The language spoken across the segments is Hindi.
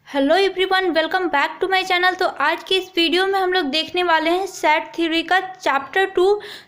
Hello everyone, welcome back to my channel. तो आज की इस वीडियो में हम लोग देखने वाले हैं सेट थ्योरी का चैप्टर 2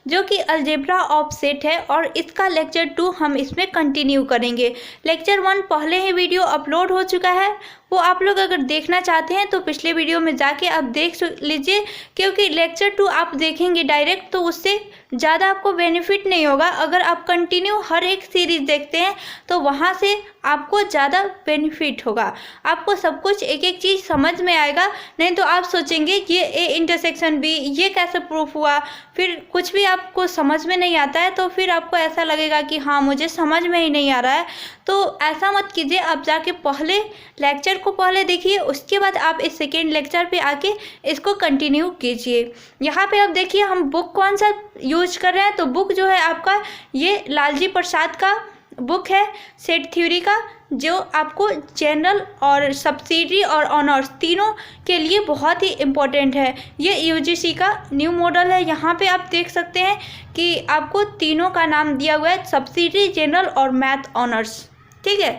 जो कि अलजेब्रा ऑफ सेट है और इसका लेक्चर 2 हम इसमें कंटिन्यू करेंगे। लेक्चर 1 पहले ही वीडियो अपलोड हो चुका है, वो आप लोग अगर देखना चाहते हैं तो पिछले वीडियो में जाके आप देख लीजिए, क्योंकि लेक्चर 2 आप देखेंगे डायरेक्ट तो उससे ज़्यादा आपको बेनिफिट नहीं होगा। अगर आप कंटिन्यू हर एक सीरीज़ देखते हैं तो वहाँ से आपको ज़्यादा बेनिफिट होगा, आपको सब कुछ एक एक चीज़ समझ में आएगा। नहीं तो आप सोचेंगे ये ए इंटरसेक्शन बी ये कैसे प्रूफ हुआ, फिर कुछ भी आपको समझ में नहीं आता है तो फिर आपको ऐसा लगेगा कि हाँ मुझे समझ में ही नहीं आ रहा है। तो ऐसा मत कीजिए, आप जाके पहले लेक्चर को पहले देखिए, उसके बाद आप इस सेकेंड लेक्चर पे आके इसको कंटिन्यू कीजिए। यहाँ पे आप देखिए हम बुक कौन सा यूज कर रहे हैं। तो बुक जो है आपका ये लालजी प्रसाद का बुक है सेट थ्योरी का, जो आपको जनरल और सब्सिडरी और ऑनर्स तीनों के लिए बहुत ही इम्पोर्टेंट है। ये यूजीसी का न्यू मॉडल है। यहाँ पे आप देख सकते हैं कि आपको तीनों का नाम दिया हुआ है, सब्सिडरी, जनरल और मैथ ऑनर्स। ठीक है,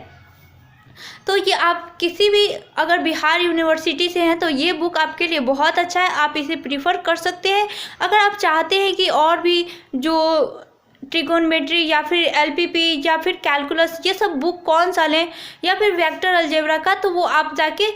तो ये आप किसी भी अगर बिहार यूनिवर्सिटी से हैं तो ये बुक आपके लिए बहुत अच्छा है, आप इसे प्रीफर कर सकते हैं। अगर आप चाहते हैं कि और भी जो ट्रिगोनोमेट्री या फिर एलपीपी या फिर कैलकुलस ये सब बुक कौन सा लें, या फिर वेक्टर अलजेब्रा का, तो वो आप जाके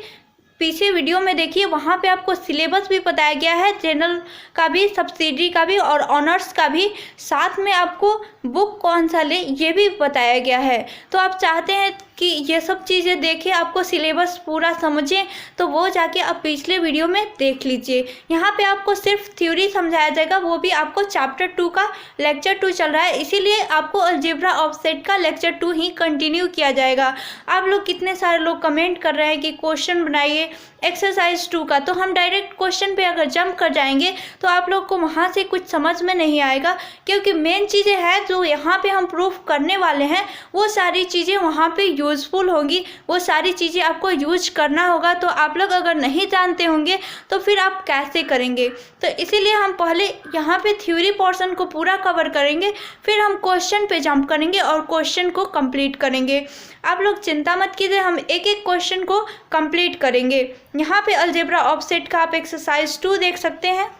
पीछे वीडियो में देखिए, वहाँ पे आपको सिलेबस भी बताया गया है, जनरल का भी, सब्सिडरी का भी और ऑनर्स का भी। साथ में आपको बुक कौन सा ले ये भी बताया गया है। तो आप चाहते हैं कि ये सब चीज़ें देखें, आपको सिलेबस पूरा समझें, तो वो जाके आप पिछले वीडियो में देख लीजिए। यहाँ पे आपको सिर्फ थ्योरी समझाया जाएगा, वो भी आपको चैप्टर 2 का लेक्चर 2 चल रहा है, इसीलिए आपको अलजेब्रा ऑफ सेट का लेक्चर 2 ही कंटिन्यू किया जाएगा। आप लोग कितने सारे लोग कमेंट कर रहे हैं कि क्वेश्चन बनाइए एक्सरसाइज 2 का, तो हम डायरेक्ट क्वेश्चन पे अगर जंप कर जाएंगे तो आप लोग को वहाँ से कुछ समझ में नहीं आएगा, क्योंकि मेन चीज़ें हैं जो यहाँ पे हम प्रूफ करने वाले हैं वो सारी चीज़ें वहाँ पे यूज़फुल होंगी, वो सारी चीज़ें आपको यूज करना होगा। तो आप लोग अगर नहीं जानते होंगे तो फिर आप कैसे करेंगे। तो इसीलिए हम पहले यहाँ पे थ्योरी पोर्शन को पूरा कवर करेंगे, फिर हम क्वेश्चन पे जंप करेंगे और क्वेश्चन को कंप्लीट करेंगे। आप लोग चिंता मत कीजिए, हम एक एक क्वेश्चन को कंप्लीट करेंगे। यहाँ पे अलजेब्रा ऑफ सेट का आप एक्सरसाइज 2 देख सकते हैं।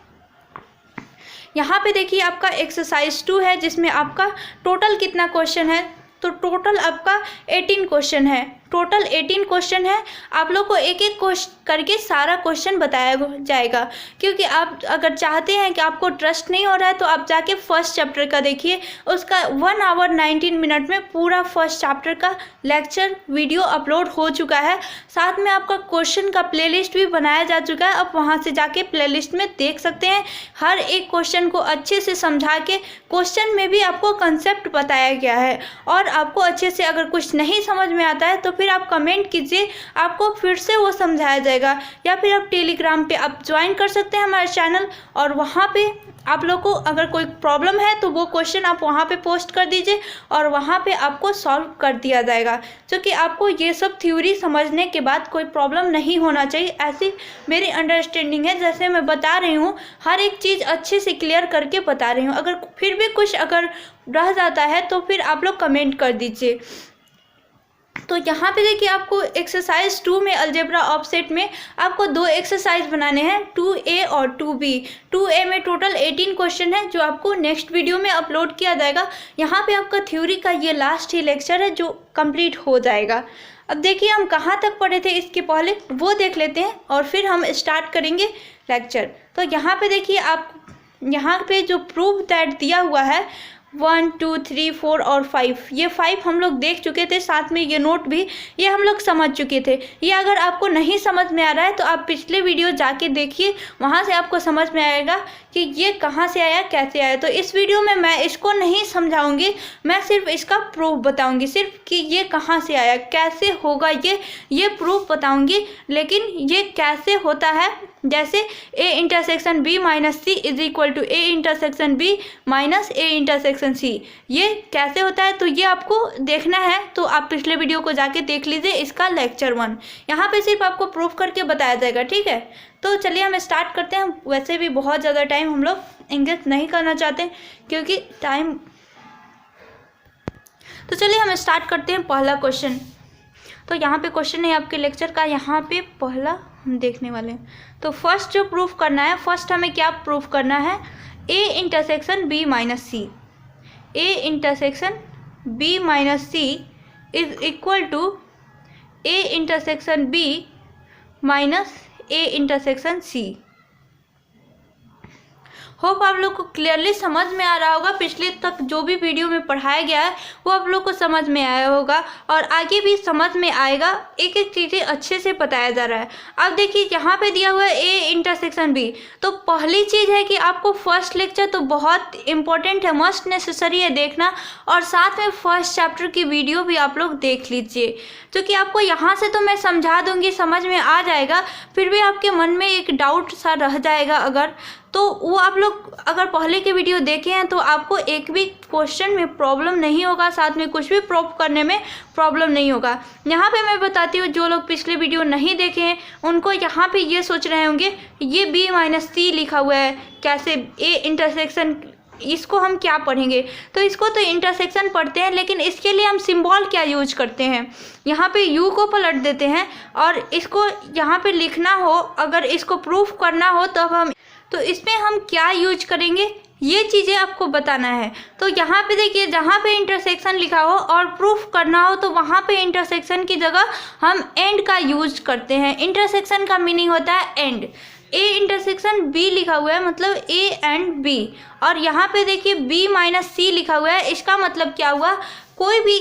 यहाँ पे देखिए आपका एक्सरसाइज 2 है, जिसमें आपका टोटल कितना क्वेश्चन है, तो टोटल आपका 18 क्वेश्चन है। टोटल 18 क्वेश्चन है। आप लोग को एक एक करके सारा क्वेश्चन बताया जाएगा, क्योंकि आप अगर चाहते हैं कि आपको ट्रस्ट नहीं हो रहा है तो आप जाके फर्स्ट चैप्टर का देखिए, उसका 1 आवर 19 मिनट में पूरा फर्स्ट चैप्टर का लेक्चर वीडियो अपलोड हो चुका है। साथ में आपका क्वेश्चन का प्लेलिस्ट भी बनाया जा चुका है, आप वहाँ से जाके प्लेलिस्ट में देख सकते हैं। हर एक क्वेश्चन को अच्छे से समझा के क्वेश्चन में भी आपको कंसेप्ट बताया गया है। और आपको अच्छे से अगर कुछ नहीं समझ में आता है तो फिर आप कमेंट कीजिए, आपको फिर से वो समझाया जाएगा। या फिर आप टेलीग्राम पे आप ज्वाइन कर सकते हैं हमारे चैनल, और वहाँ पे आप लोग को अगर कोई प्रॉब्लम है तो वो क्वेश्चन आप वहाँ पे पोस्ट कर दीजिए और वहाँ पे आपको सॉल्व कर दिया जाएगा। क्योंकि आपको ये सब थ्योरी समझने के बाद कोई प्रॉब्लम नहीं होना चाहिए, ऐसी मेरी अंडरस्टैंडिंग है। जैसे मैं बता रही हूँ हर एक चीज़ अच्छे से क्लियर करके बता रही हूँ, अगर फिर भी कुछ अगर रह जाता है तो फिर आप लोग कमेंट कर दीजिए। तो यहाँ पे देखिए आपको एक्सरसाइज 2 में अलजेब्रा ऑफ सेट में आपको 2 एक्सरसाइज बनाने हैं, 2A और 2B। 2A में टोटल 18 क्वेश्चन है जो आपको नेक्स्ट वीडियो में अपलोड किया जाएगा। यहाँ पे आपका थ्योरी का ये लास्ट ही लेक्चर है जो कंप्लीट हो जाएगा। अब देखिए हम कहाँ तक पढ़े थे, इसके पहले वो देख लेते हैं और फिर हम स्टार्ट करेंगे लेक्चर। तो यहाँ पे देखिए आप यहाँ पे जो प्रूफ दैट दिया हुआ है 1 2 3 4 और 5, ये 5 हम लोग देख चुके थे, साथ में ये नोट भी ये हम लोग समझ चुके थे। ये अगर आपको नहीं समझ में आ रहा है तो आप पिछले वीडियो जाके देखिए, वहाँ से आपको समझ में आएगा कि ये कहाँ से आया कैसे आया। तो इस वीडियो में मैं इसको नहीं समझाऊंगी, मैं सिर्फ इसका प्रूफ बताऊंगी, सिर्फ कि ये कहाँ से आया कैसे होगा ये प्रूफ बताऊंगी। लेकिन ये कैसे होता है, जैसे A intersection B minus C is equal to A intersection B minus A intersection C, ये कैसे होता है तो ये आपको देखना है। तो आप पिछले वीडियो को जाके देख लीजिए, इसका लेक्चर 1 यहाँ पे सिर्फ आपको प्रूफ करके बताया जाएगा। ठीक है, तो चलिए हम स्टार्ट करते हैं। वैसे भी बहुत ज़्यादा टाइम हम लोग एंगेज नहीं करना चाहते क्योंकि टाइम, तो चलिए हम स्टार्ट करते हैं पहला क्वेश्चन। तो यहाँ पे क्वेश्चन है आपके लेक्चर का, यहाँ पे पहला हम देखने वाले हैं। तो फर्स्ट जो प्रूफ करना है, फर्स्ट हमें क्या प्रूफ करना है, A intersection B minus C, A intersection B minus C is equal to A intersection B minus A intersection C. Hope आप लोग को क्लियरली समझ में आ रहा होगा। पिछले तक जो भी वीडियो में पढ़ाया गया है वो आप लोग को समझ में आया होगा और आगे भी समझ में आएगा, एक एक चीज़ें अच्छे से बताया जा रहा है। अब देखिए यहाँ पे दिया हुआ है ए इंटरसेक्शन बी, तो पहली चीज़ है कि आपको फर्स्ट लेक्चर तो बहुत इंपॉर्टेंट है, मस्ट नेसेसरी है देखना, और साथ में फर्स्ट चैप्टर की वीडियो भी आप लोग देख लीजिए, क्योंकि आपको यहाँ से तो मैं समझा दूँगी, समझ में आ जाएगा, फिर भी आपके मन में एक डाउट सा रह जाएगा अगर, तो वो आप लोग अगर पहले के वीडियो देखे हैं तो आपको एक भी क्वेश्चन में प्रॉब्लम नहीं होगा, साथ में कुछ भी प्रूफ करने में प्रॉब्लम नहीं होगा। यहाँ पे मैं बताती हूँ, जो लोग पिछले वीडियो नहीं देखे हैं उनको यहाँ पे ये सोच रहे होंगे ये बी माइनस सी लिखा हुआ है, कैसे ए इंटरसेक्शन, इसको हम क्या पढ़ेंगे, तो इसको तो इंटरसेक्शन पढ़ते हैं, लेकिन इसके लिए हम सिंबल क्या यूज करते हैं, यहाँ पे यू को पलट देते हैं और इसको यहाँ पे लिखना हो, अगर इसको प्रूफ करना हो तो हम, तो इसमें हम क्या यूज करेंगे ये चीज़ें आपको बताना है। तो यहाँ पे देखिए, जहाँ पे इंटरसेक्शन लिखा हो और प्रूफ करना हो तो वहाँ पे इंटरसेक्शन की जगह हम एंड का यूज करते हैं। इंटरसेक्शन का मीनिंग होता है एंड। ए इंटरसेक्शन बी लिखा हुआ है मतलब ए एंड बी, और यहाँ पे देखिए बी माइनस सी लिखा हुआ है, इसका मतलब क्या हुआ, कोई भी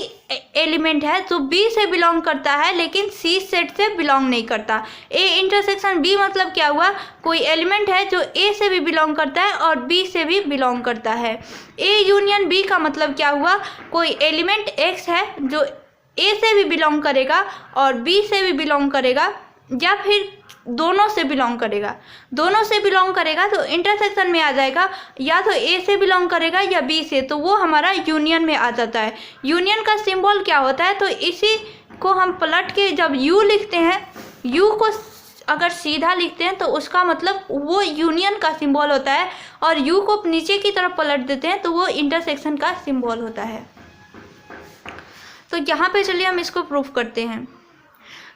एलिमेंट है जो बी से बिलोंग करता है लेकिन सी सेट से बिलोंग नहीं करता। ए इंटरसेक्शन बी मतलब क्या हुआ, कोई एलिमेंट है जो ए से भी बिलोंग करता है और बी से भी बिलोंग करता है। ए यूनियन बी का मतलब क्या हुआ, कोई एलिमेंट एक्स है जो ए से भी बिलोंग करेगा और बी से भी बिलोंग करेगा, या फिर दोनों से बिलोंग करेगा, दोनों से बिलोंग करेगा तो इंटरसेक्शन में आ जाएगा, या तो ए से बिलोंग करेगा या बी से, तो वो हमारा यूनियन में आ जाता है। यूनियन का सिंबल क्या होता है, तो इसी को हम पलट के जब यू लिखते हैं, यू को अगर सीधा लिखते हैं तो उसका मतलब वो यूनियन का सिंबल होता है, और यू को नीचे की तरफ पलट देते हैं तो वो इंटरसेक्शन का सिंबल होता है। तो यहाँ पे चलिए हम इसको प्रूफ करते हैं।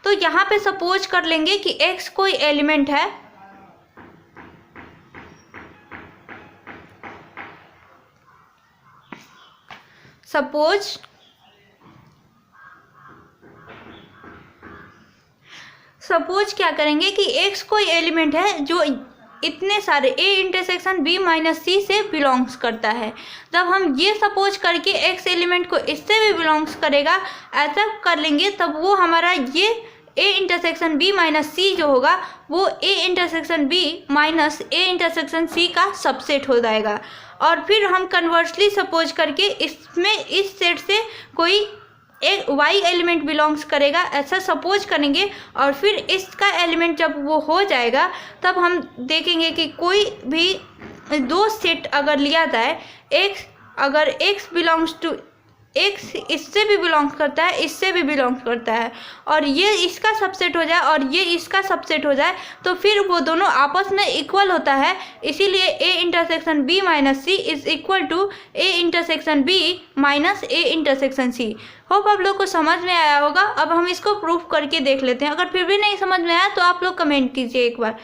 तो यहाँ पे सपोज कर लेंगे कि x कोई एलिमेंट है, सपोज क्या करेंगे कि x कोई एलिमेंट है जो इतने सारे ए इंटरसेक्शन बी माइनस सी से बिलोंग्स करता है। जब हम ये सपोज करके x एलिमेंट को इससे भी बिलोंग्स करेगा, ऐसा कर लेंगे, तब वो हमारा ये A intersection B minus C जो होगा वो A intersection B minus A intersection C का सबसेट हो जाएगा। और फिर हम कन्वर्सली सपोज करके इसमें इस सेट से कोई एक वाई एलिमेंट बिलोंग्स करेगा, ऐसा सपोज करेंगे, और फिर इसका एलिमेंट जब वो हो जाएगा तब हम देखेंगे कि कोई भी दो सेट अगर लिया जाए, एक्स अगर एक्स बिलोंग्स टू एक्स इससे भी बिलोंग्स करता है, इससे भी बिलोंग्स करता है, और ये इसका सबसेट हो जाए और ये इसका सबसेट हो जाए, तो फिर वो दोनों आपस में इक्वल होता है। इसीलिए A intersection B minus C is equal to A intersection B minus A intersection C. Hope आप लोग को समझ में आया होगा। अब हम इसको प्रूफ करके देख लेते हैं। अगर फिर भी नहीं समझ में आया तो आप लोग कमेंट कीजिए एक बार।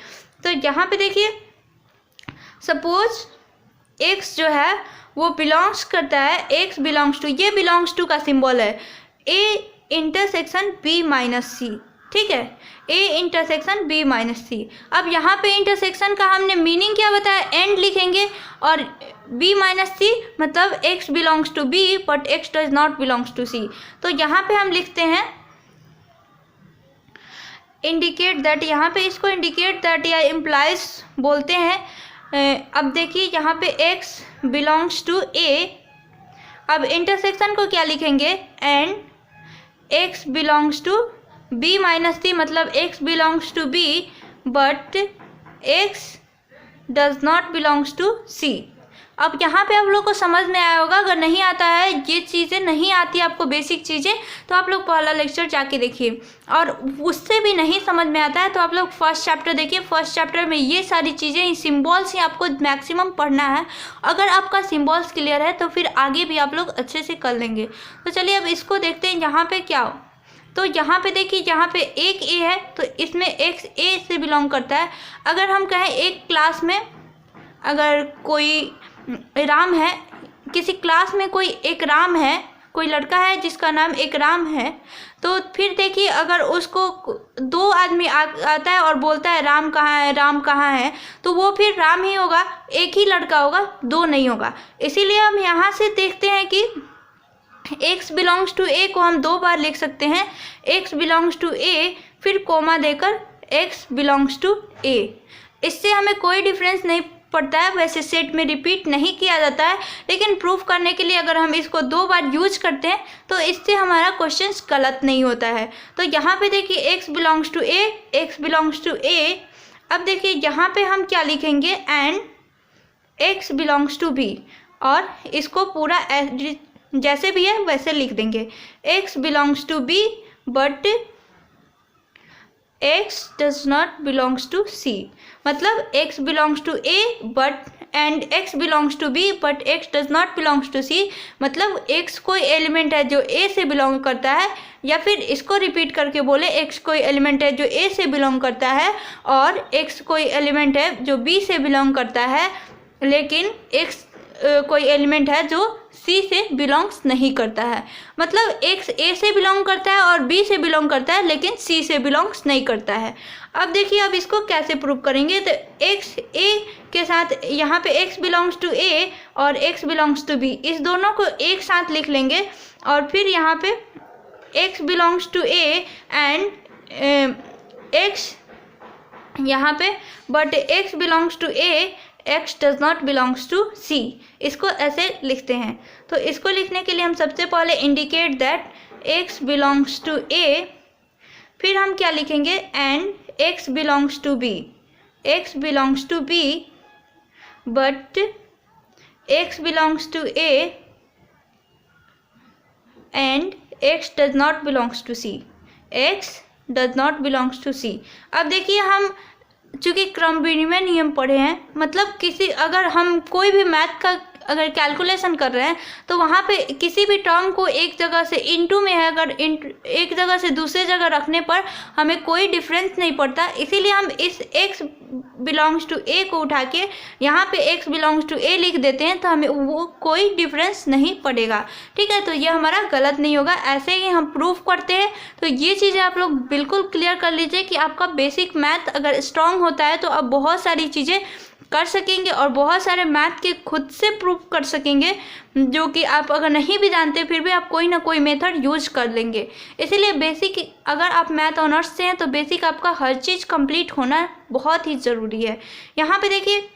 तो यहाँ पे देखिए, सपोज एक्स जो है वो बिलोंग्स करता है, एक्स बिलोंग्स टू, ये बिलोंग्स टू का सिंबल है ए इंटरसेक्शन बी माइनस सी, ठीक है, ए इंटरसेक्शन बी माइनस सी। अब यहाँ पे इंटरसेक्शन का हमने मीनिंग क्या बताया, एंड लिखेंगे, और बी माइनस सी मतलब X belongs to B but X does not belongs to C. तो यहाँ पे हम लिखते हैं इंडिकेट दैट, यहाँ पे इसको इंडिकेट दैट या इम्प्लाइज बोलते हैं। अब देखिए यहाँ पे x बिलोंग्स टू a, अब इंटरसेक्शन को क्या लिखेंगे, and x belongs to b minus C मतलब x belongs to b but x does not belongs to c। अब यहाँ पे आप लोग को समझ में आया होगा। अगर नहीं आता है, ये चीज़ें नहीं आती आपको बेसिक चीज़ें, तो आप लोग पहला लेक्चर जाके देखिए, और उससे भी नहीं समझ में आता है तो आप लोग फर्स्ट चैप्टर देखिए। फर्स्ट चैप्टर में ये सारी चीज़ें, सिंबल्स ही आपको मैक्सिमम पढ़ना है। अगर आपका सिंबल्स क्लियर है तो फिर आगे भी आप लोग अच्छे से कर लेंगे। तो चलिए अब इसको देखते हैं। यहाँ पे क्या हो, तो यहाँ पे देखिए, यहाँ पे एक ए है तो इसमें एक्स ए से बिलोंग करता है। अगर हम कहें एक क्लास में अगर कोई राम है, किसी क्लास में कोई एक राम है, कोई लड़का है जिसका नाम एक राम है, तो फिर देखिए अगर उसको दो आदमी आता है और बोलता है राम कहाँ है, राम कहाँ है, तो वो फिर राम ही होगा, एक ही लड़का होगा, दो नहीं होगा। इसीलिए हम यहाँ से देखते हैं कि x बिलोंग्स टू a को हम दो बार लिख सकते हैं, x बिलोंग्स टू a फिर कोमा देकर x बिलोंग्स टू a। इससे हमें कोई डिफरेंस नहीं पड़ता है, वैसे सेट में रिपीट नहीं किया जाता है, लेकिन प्रूफ करने के लिए अगर हम इसको दो बार यूज करते हैं तो इससे हमारा क्वेश्चन गलत नहीं होता है। तो यहाँ पे देखिए x belongs to a, x belongs to a। अब देखिए यहाँ पे हम क्या लिखेंगे, and x belongs to b, और इसको पूरा जैसे भी है वैसे लिख देंगे, x belongs to b but x does not belongs to c। मतलब x belongs to a but and x belongs to b but x does not belongs to c। मतलब x कोई एलिमेंट है जो a से बिलोंग करता है, या फिर इसको रिपीट करके बोले x कोई एलिमेंट है जो a से बिलोंग करता है और x कोई एलिमेंट है जो b से बिलोंग करता है, लेकिन x कोई एलिमेंट है जो C से बिलोंग्स नहीं करता है। मतलब x A से बिलोंग करता है और B से बिलोंग करता है, लेकिन C से बिलोंग्स नहीं करता है। अब देखिए अब इसको कैसे प्रूव करेंगे, तो x A के साथ यहाँ पे x बिलोंग्स टू A और x बिलोंग्स टू B, इस दोनों को एक साथ लिख लेंगे, और फिर यहाँ पे x belongs to A and x यहाँ पे but x belongs to A, x does not belongs to c। इसको ऐसे लिखते हैं। तो इसको लिखने के लिए हम सबसे पहले indicate that x belongs to a, फिर हम क्या लिखेंगे, and x belongs to b, x belongs to b but x belongs to a and x does not belongs to c, x does not belongs to c। अब देखिए हम चूँकि क्रम विनिमय नियम पढ़े हैं, मतलब किसी अगर हम कोई भी मैथ का अगर कैलकुलेशन कर रहे हैं तो वहाँ पे किसी भी टर्म को एक जगह से इनटू में है, अगर एक जगह से दूसरे जगह रखने पर हमें कोई डिफरेंस नहीं पड़ता। इसीलिए हम इस x बिलोंग्स टू a को उठा के यहाँ पे x बिलोंग्स टू a लिख देते हैं, तो हमें वो कोई डिफरेंस नहीं पड़ेगा। ठीक है, तो ये हमारा गलत नहीं होगा। ऐसे ही हम प्रूफ करते हैं। तो ये चीज़ें आप लोग बिल्कुल क्लियर कर लीजिए कि आपका बेसिक मैथ अगर स्ट्रांग होता है तो आप बहुत सारी चीज़ें कर सकेंगे और बहुत सारे मैथ के खुद से प्रूफ कर सकेंगे, जो कि आप अगर नहीं भी जानते फिर भी आप कोई ना कोई मेथड यूज कर लेंगे। इसीलिए बेसिक अगर आप मैथ ऑनर्स से हैं तो बेसिक आपका हर चीज़ कंप्लीट होना बहुत ही ज़रूरी है। यहाँ पे देखिए,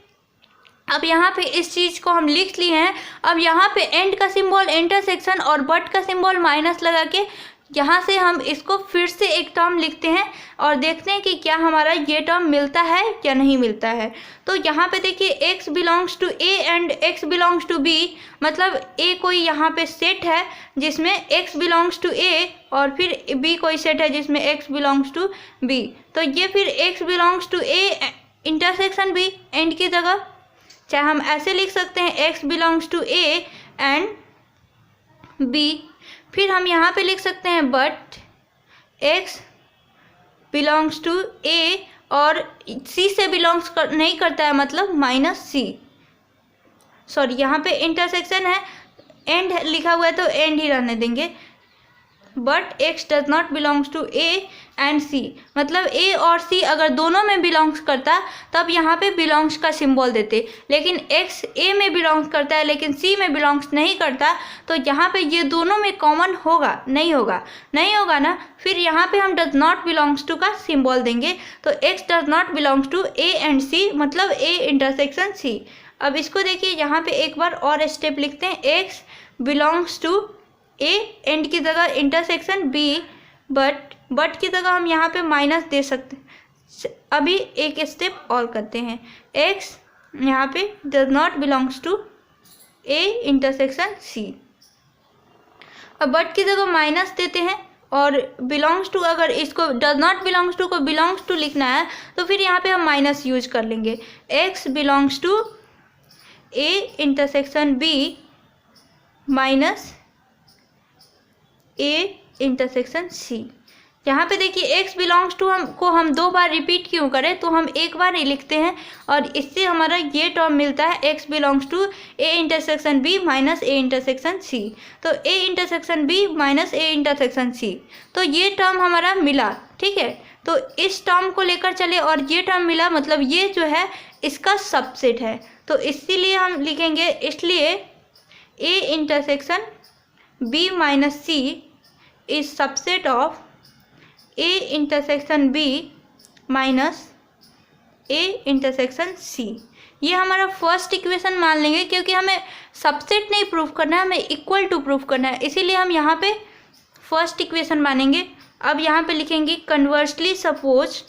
अब यहाँ पे इस चीज़ को हम लिख लिए हैं। अब यहाँ पे एंड का सिंबल, इंटरसेक्शन और बट का सिंबल माइनस लगा के यहाँ से हम इसको फिर से एक टर्म लिखते हैं और देखते हैं कि क्या हमारा ये टर्म मिलता है या नहीं मिलता है। तो यहाँ पे देखिए x belongs to a and x belongs to b, मतलब a कोई यहाँ पे सेट है जिसमें x बिलोंग्स टू a और फिर b कोई सेट है जिसमें x बिलोंग्स टू b। तो ये फिर x belongs to a intersection b and की जगह, चाहे हम ऐसे लिख सकते हैं x belongs to a and b। फिर हम यहाँ पे लिख सकते हैं but x belongs to a और c से बिलोंग्स नहीं करता है, मतलब माइनस c। सॉरी, यहाँ पे इंटरसेक्शन है, एंड लिखा हुआ है तो एंड ही रहने देंगे। But x does not belongs to a and c, मतलब a और c अगर दोनों में बिलोंग्स करता तब यहाँ पे बिलोंग्स का सिंबल देते, लेकिन x a में बिलोंग्स करता है लेकिन c में बिलोंग्स नहीं करता, तो यहाँ पे ये दोनों में कॉमन होगा नहीं होगा ना। फिर यहाँ पे हम डज नॉट बिलोंग्स टू का सिंबल देंगे, तो x does not belongs to a and c, मतलब a इंटरसेक्शन c। अब इसको देखिए, यहाँ पे एक बार और स्टेप लिखते हैं, x belongs to a and की जगह इंटरसेक्शन b, बट की जगह हम यहाँ पे माइनस दे सकते हैं। अभी एक स्टेप और करते हैं, x यहाँ पे does not belongs to a intersection c। अब बट की जगह माइनस देते हैं और बिलोंग्स टू, अगर इसको डज नॉट बिलोंग्स टू को बिलोंग्स टू लिखना है तो फिर यहाँ पे हम माइनस यूज कर लेंगे। x belongs to a intersection b minus a intersection c। यहाँ पे देखिए x बिलोंग्स टू हम 2 बार रिपीट क्यों करें, तो हम एक बार ही लिखते हैं और इससे हमारा ये टर्म मिलता है x belongs to a intersection b minus a intersection c। तो a intersection b minus a intersection c, तो ये टर्म हमारा मिला। ठीक है, तो इस टर्म को लेकर चले और ये टर्म मिला, मतलब ये जो है इसका सबसेट है। तो इसीलिए हम लिखेंगे, इसलिए a intersection b minus c is subset of a intersection b minus a intersection c। ये हमारा फर्स्ट इक्वेशन मान लेंगे, क्योंकि हमें सबसेट नहीं प्रूफ करना है, हमें इक्वल टू प्रूफ करना है, इसीलिए हम यहाँ पे फर्स्ट इक्वेशन मानेंगे। अब यहाँ पे लिखेंगे कन्वर्सली सपोज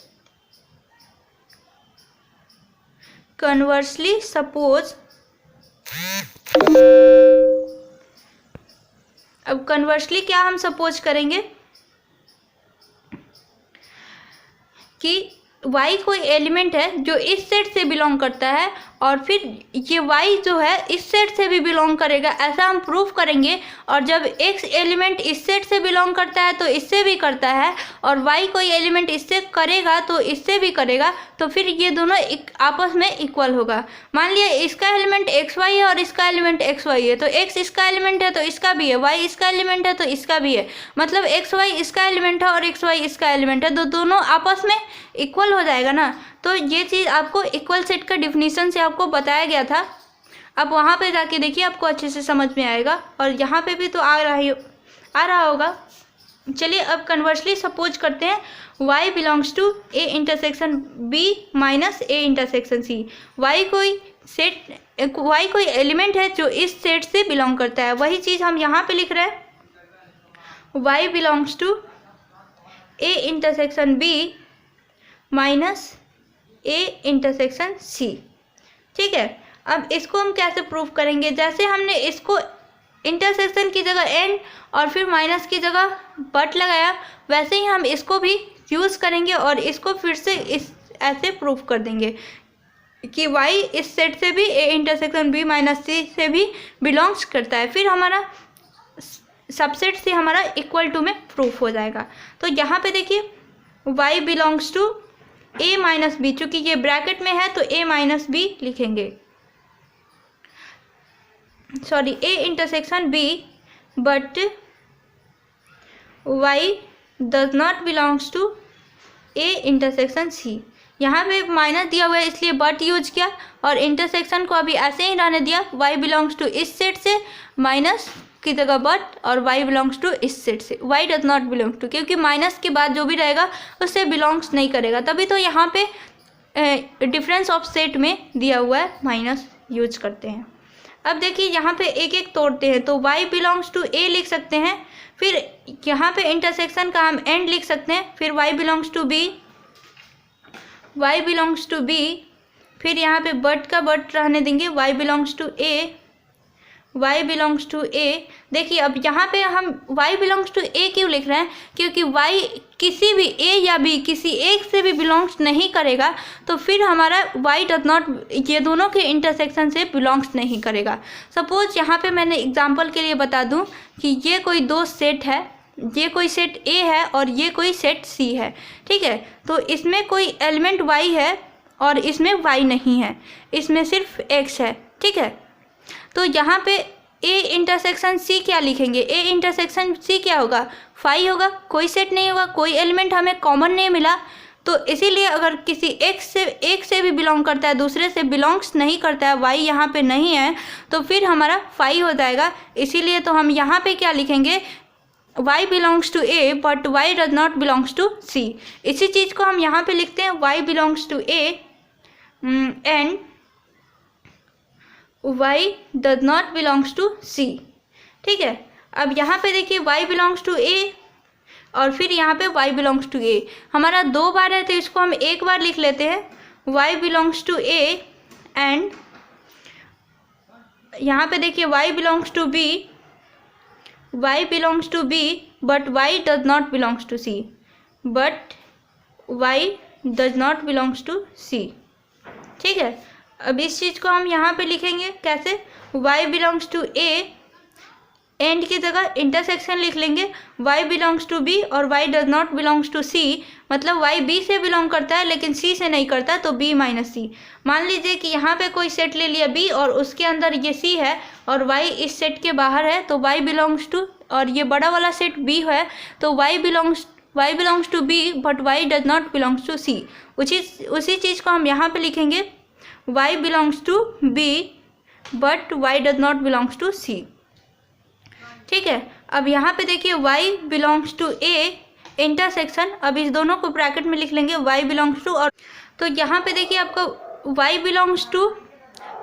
अब कन्वर्सली क्या हम सपोज करेंगे कि y कोई एलिमेंट है जो इस सेट से बिलोंग करता है और फिर ये y जो है इस सेट से भी बिलोंग करेगा, ऐसा हम प्रूफ करेंगे। और जब x एलिमेंट इस सेट से बिलोंग करता है तो इससे भी करता है, और y कोई एलिमेंट इससे करेगा तो इससे भी करेगा, तो फिर ये दोनों आपस में इक्वल होगा। मान लिया इसका एलिमेंट xy है और इसका एलिमेंट xy है, तो x इसका एलिमेंट है तो इसका भी है, y इसका एलिमेंट है तो इसका भी है, मतलब xy इसका एलिमेंट है और xy इसका एलिमेंट है, तो दोनों आपस में इक्वल हो जाएगा ना। तो ये चीज़ आपको इक्वल सेट का डिफिनीशन से आपको बताया गया था। अब वहाँ पे जाके देखिए, आपको अच्छे से समझ में आएगा, और यहाँ पे भी तो आ रहा होगा। चलिए अब कन्वर्सली सपोज करते हैं y belongs to a intersection b minus a intersection c। y कोई एलिमेंट है जो इस सेट से बिलोंग करता है, वही चीज़ हम यहाँ पे लिख रहे हैं, y belongs to a intersection b minus a intersection c। ठीक है, अब इसको हम कैसे प्रूफ करेंगे, जैसे हमने इसको इंटरसेक्शन की जगह एंड और फिर माइनस की जगह बट लगाया, वैसे ही हम इसको भी यूज़ करेंगे और इसको फिर से ऐसे प्रूफ कर देंगे कि y इस सेट से भी a intersection b minus c से भी बिलोंग्स करता है, फिर हमारा सबसेट से हमारा इक्वल टू में प्रूफ हो जाएगा। तो यहाँ पे देखिए y belongs to a minus B, चूँकि ये ब्रैकेट में है तो a माइनस बी लिखेंगे, sorry a intersection b, but y does not belongs to a intersection c। यहाँ पे माइनस दिया हुआ है इसलिए बट यूज किया, और इंटरसेक्शन को अभी ऐसे ही रहने दिया, y बिलोंग्स टू इस सेट से, माइनस की जगह बट, और y बिलोंग्स टू इस सेट से। y does not belong to, क्योंकि माइनस के बाद जो भी रहेगा उससे बिलोंग्स नहीं करेगा, तभी तो यहाँ पे डिफरेंस ऑफ सेट में दिया हुआ है माइनस यूज करते हैं। अब देखिए यहाँ पे एक एक तोड़ते हैं, तो y बिलोंग्स टू a लिख सकते हैं, फिर यहाँ पे इंटरसेक्शन का हम एंड लिख सकते हैं, फिर y बिलोंग्स टू b, फिर यहाँ पे बट का बट रहने देंगे, y बिलोंग्स टू a। देखिए अब यहाँ पे हम y बिलोंग्स टू a क्यों लिख रहे हैं, क्योंकि y किसी भी a या b किसी एक से भी बिलोंग्स नहीं करेगा, तो फिर हमारा y डज नॉट, ये दोनों के इंटरसेक्शन से बिलोंग्स नहीं करेगा। सपोज यहाँ पे मैंने एग्जांपल के लिए बता दूँ कि ये कोई दो सेट है, ये कोई सेट a है और ये कोई सेट c है। ठीक है, तो इसमें कोई एलिमेंट y है और इसमें y नहीं है, इसमें सिर्फ x है। ठीक है, तो यहाँ पे a इंटरसेक्शन c क्या लिखेंगे, a इंटरसेक्शन c क्या होगा, फाई होगा, कोई सेट नहीं होगा, कोई एलिमेंट हमें कॉमन नहीं मिला, तो इसीलिए अगर किसी एक से भी बिलोंग करता है, दूसरे से बिलोंग्स नहीं करता है, y यहाँ पे नहीं है, तो फिर हमारा फाई हो जाएगा। इसीलिए तो हम यहाँ पे क्या लिखेंगे, y belongs to a but y does not belongs to c। इसी चीज़ को हम यहाँ पे लिखते हैं y belongs to a and y does not belongs to c। ठीक है, अब यहाँ पे देखिए y बिलोंग्स टू a और फिर यहाँ पे y बिलोंग्स टू a, हमारा दो बार है तो इसको हम एक बार लिख लेते हैं, y belongs to a and यहाँ पे देखिए y belongs to b but y does not belongs to c, but y does not belongs to c। ठीक है, अब इस चीज़ को हम यहाँ पे लिखेंगे कैसे, y belongs to a and की जगह इंटरसेक्शन लिख लेंगे, y बिलोंग्स टू b और y does not belongs to c, मतलब y b से बिलोंग करता है लेकिन c से नहीं करता, तो b माइनस c। मान लीजिए कि यहाँ पे कोई सेट ले लिया b और उसके अंदर ये c है और y इस सेट के बाहर है, तो y बिलोंग्स टू, और ये बड़ा वाला सेट b है तो y belongs to b but y does not belongs to c। उसी चीज़ को हम यहाँ पे लिखेंगे, y belongs to b but y does not belongs to c। ठीक है, अब यहाँ पे देखिए y belongs to a intersection, अब इस दोनों को ब्रैकेट में लिख लेंगे y बिलोंग्स टू, और तो यहाँ पे देखिए आपका y belongs to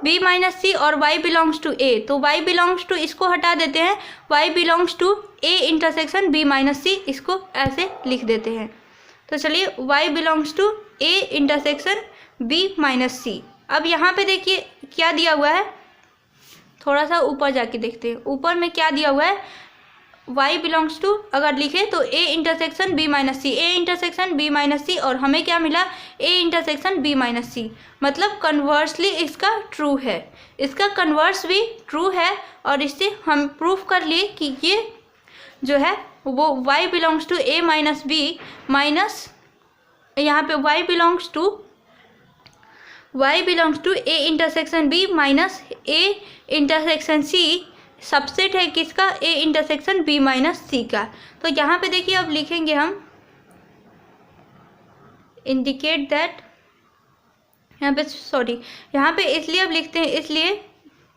b minus c और y बिलोंग्स टू a, तो y बिलोंग्स टू इसको हटा देते हैं, y belongs to a intersection b minus c, इसको ऐसे लिख देते हैं। तो चलिए y belongs to a intersection b minus c। अब यहाँ पे देखिए क्या दिया हुआ है, थोड़ा सा ऊपर जाके देखते हैं, ऊपर में क्या दिया हुआ है, y बिलोंग्स टू अगर लिखे तो a intersection b minus C, a intersection b minus C, और हमें क्या मिला, a intersection b minus C, मतलब कन्वर्सली इसका ट्रू है, इसका कन्वर्स भी ट्रू है, और इससे हम प्रूफ कर लिए कि ये जो है वो y belongs to a minus b minus, यहाँ पे y belongs to a intersection b minus a intersection c subset है किसका, a intersection b minus c का। तो यहाँ पे देखिए अब लिखेंगे हम इंडिकेट दैट, यहाँ पे इसलिए अब लिखते हैं, इसलिए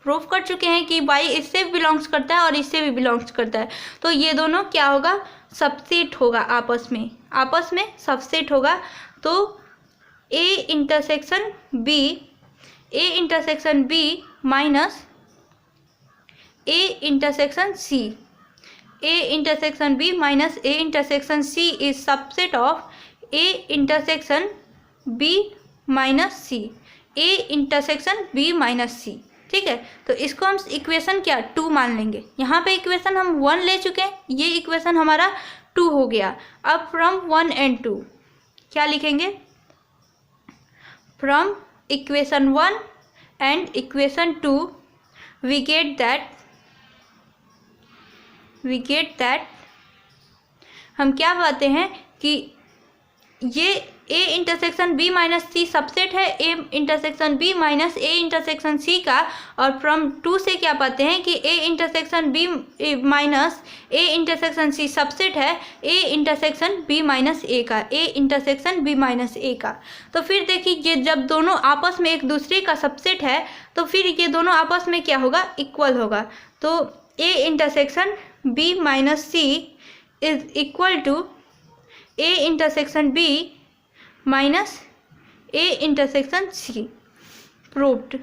प्रूफ कर चुके हैं कि y इससे बिलोंग्स करता है और इससे भी बिलोंग्स करता है, तो ये दोनों क्या होगा, सबसेट होगा, आपस में सबसेट होगा। तो a intersection b minus a intersection c, a intersection b minus a intersection c is subset of a intersection b minus c, a intersection b minus c। ठीक है, तो इसको हम इक्वेशन क्या 2 मान लेंगे। यहाँ पे इक्वेशन हम 1 ले चुके हैं, ये इक्वेशन हमारा 2 हो गया। अब फ्रॉम 1 एंड 2 क्या लिखेंगे, from equation 1 and equation 2 we get that हम क्या पाते हैं कि ये a intersection b minus C subset है a intersection b minus a intersection c का, और फ्रॉम 2 से क्या पाते हैं कि a intersection b minus a intersection c subset है a intersection b minus a का, a intersection b minus a का। तो फिर देखिए ये जब दोनों आपस में एक दूसरे का सबसेट है तो फिर ये दोनों आपस में क्या होगा, इक्वल होगा। तो a intersection b minus c is equal to a intersection b minus a intersection c, proved.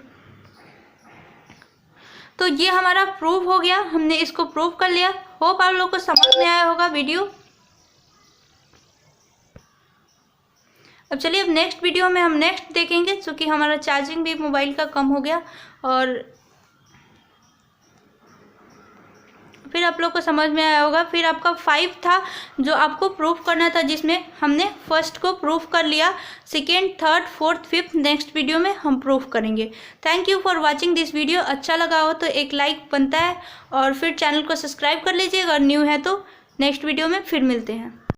तो ये हमारा प्रूव हो गया, हमने इसको प्रूव कर लिया। होप आप लोग को समझ में आया होगा वीडियो। अब चलिए अब नेक्स्ट वीडियो में हम नेक्स्ट देखेंगे, क्योंकि हमारा चार्जिंग भी मोबाइल का कम हो गया, और फिर आप लोग को समझ में आया होगा। फिर आपका 5 था जो आपको प्रूफ करना था, जिसमें हमने फर्स्ट को प्रूफ कर लिया, second, third, fourth, fifth next video में हम प्रूफ करेंगे। Thank you for watching this video. अच्छा लगा हो तो एक लाइक बनता है, और फिर चैनल को सब्सक्राइब कर लीजिए अगर न्यू है तो। नेक्स्ट वीडियो में फिर मिलते हैं।